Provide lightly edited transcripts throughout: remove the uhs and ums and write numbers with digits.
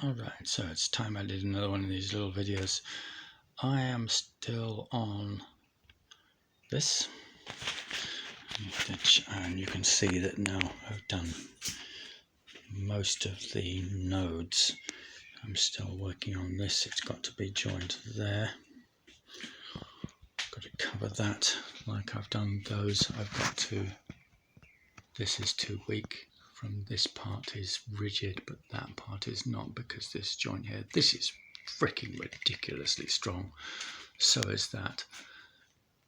Alright, so it's time I did another one of these little videos. I am still on this, and you can see that now I've done most of the nodes. I'm still working on this. It's got to be joined there. Got to cover that like I've done those. I've got to, this is too weak. From this part is rigid, but that part is not, because this joint here, this is freaking ridiculously strong. So is that.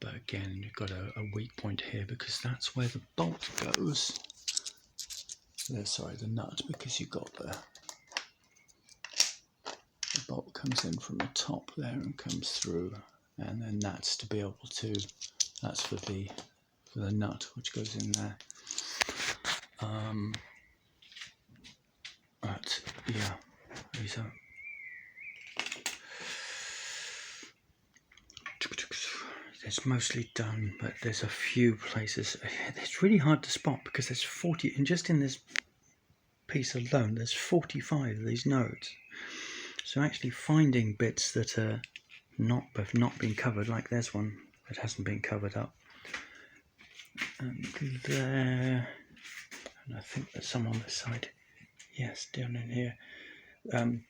But again, you've got a weak point here, because that's where the bolt goes. Sorry, the nut, because you've got the bolt comes in from the top there and comes through, and then that's to be able to, that's for the nut which goes in there. But yeah, these are it's mostly done, but there's a few places it's really hard to spot, because there's 40, and just in this piece alone there's 45 of these nodes. So actually finding bits that are have not been covered, like there's one that hasn't been covered up, and there, and I think there's some on this side, yes, down in here,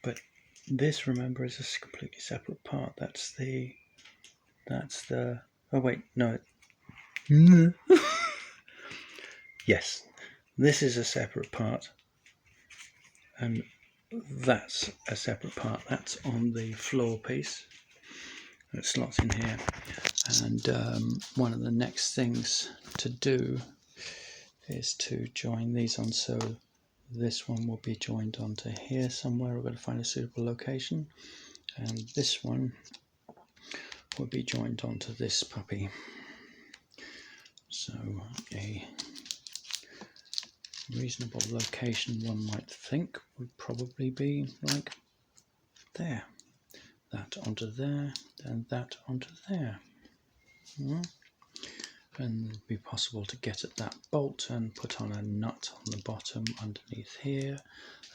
but this, remember, is a completely separate part. That's the oh wait, no. Yes, this is a separate part, and that's a separate part. That's on the floor piece that slots in here. And one of the next things to do is to join these on, so this one will be joined onto here somewhere. We're going to find a suitable location, and this one will be joined onto this puppy. So a reasonable location, one might think, would probably be like there. That onto there, and that onto there. And it'd be possible to get at that bolt and put on a nut on the bottom underneath here,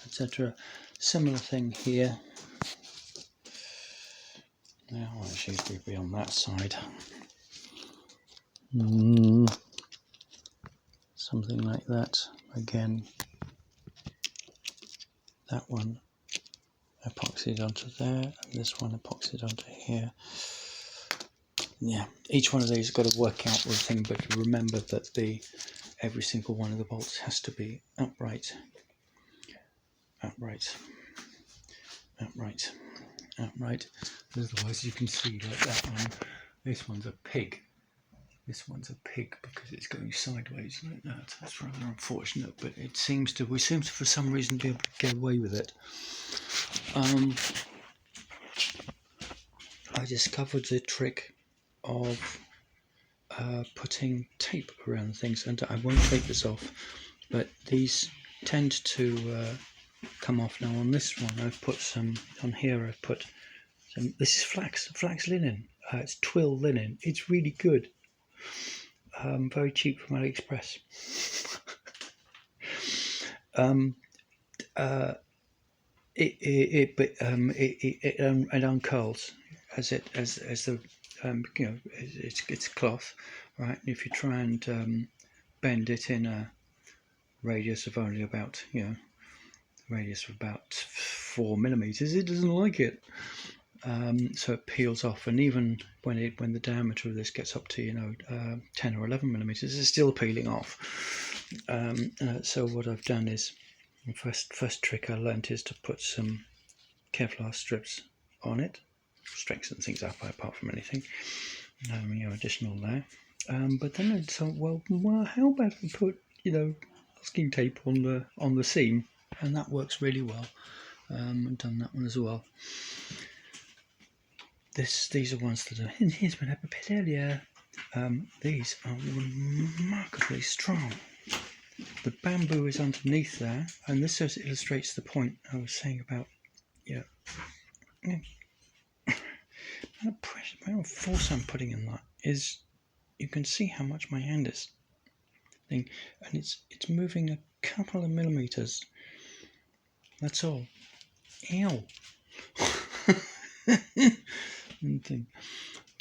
etc. Similar thing here. Now actually we'd be on that side. Something like that. Again, that one epoxied onto there, and this one epoxied onto here. Yeah, each one of these has got to work out the thing, but remember that every single one of the bolts has to be upright, upright, upright, upright. Otherwise, you can see like that one. This one's a pig. This one's a pig because it's going sideways like that. That's rather unfortunate, but we seem to for some reason be able to get away with it. I discovered the trick of putting tape around things, and I won't take this off, but these tend to come off. Now on this one I've put some, on here I've put some, this is flax linen, it's twill linen, it's really good, very cheap from AliExpress. It uncurls as the it's cloth, right? And if you try and bend it in a radius of only about radius of about 4 millimeters, it doesn't like it. So it peels off, and even when the diameter of this gets up to 10 or 11 millimeters, it's still peeling off. So what I've done is, the first trick I learnt is to put some Kevlar strips on it, strengthen things up apart from anything, additional there. But then I thought, well, how about if I put masking tape on the seam, and that works really well. I've done that one as well. These are ones that are in here's been up a bit earlier. These are remarkably strong. The bamboo is underneath there, and this just illustrates the point I was saying about the amount of force I'm putting in that is, you can see how much my hand is and it's moving a couple of millimeters. That's all. Ew.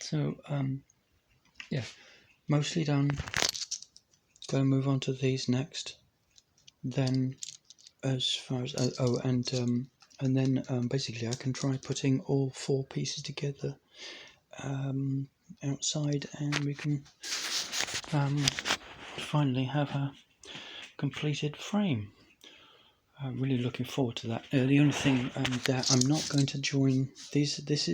So yeah, mostly done. Go and move on to these next. Then as far as and then basically I can try putting all 4 pieces together outside, and we can finally have a completed frame. I'm really looking forward to that. The only thing that I'm not going to join these. This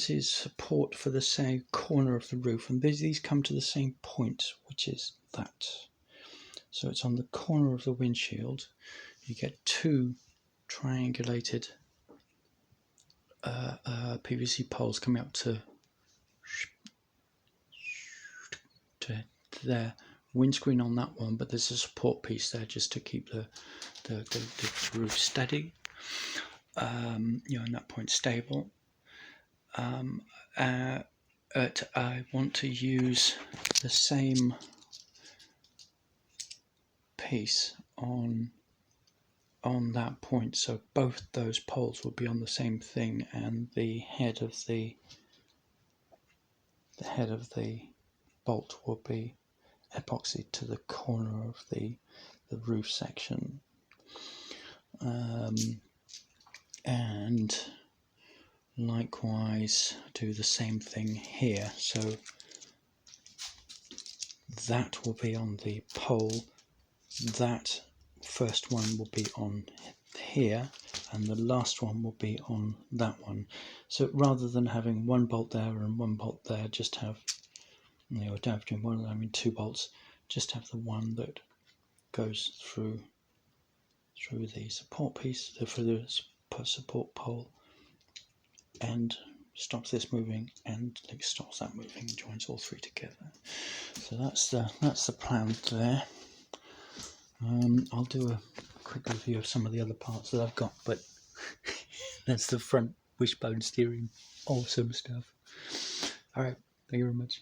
is support for the same corner of the roof, and these come to the same point, which is that. So it's on the corner of the windshield. You get 2 triangulated PVC poles coming up to their windscreen on that one, but there's a support piece there just to keep the roof steady, in that point stable. I want to use the same piece on that point, so both those poles will be on the same thing, and the head of the bolt will be epoxied to the corner of the roof section, and likewise do the same thing here. So that will be on the pole, that first one will be on here, and the last one will be on that one. So rather than having one bolt there and one bolt there, just have, don't have to do one, 2 bolts, just have the one that goes through the support piece, for the support pole, and stops this moving, and stops that moving, and joins all 3 together. So that's the plan there. I'll do a quick review of some of the other parts that I've got, but that's the front wishbone steering, awesome stuff. Alright, thank you very much.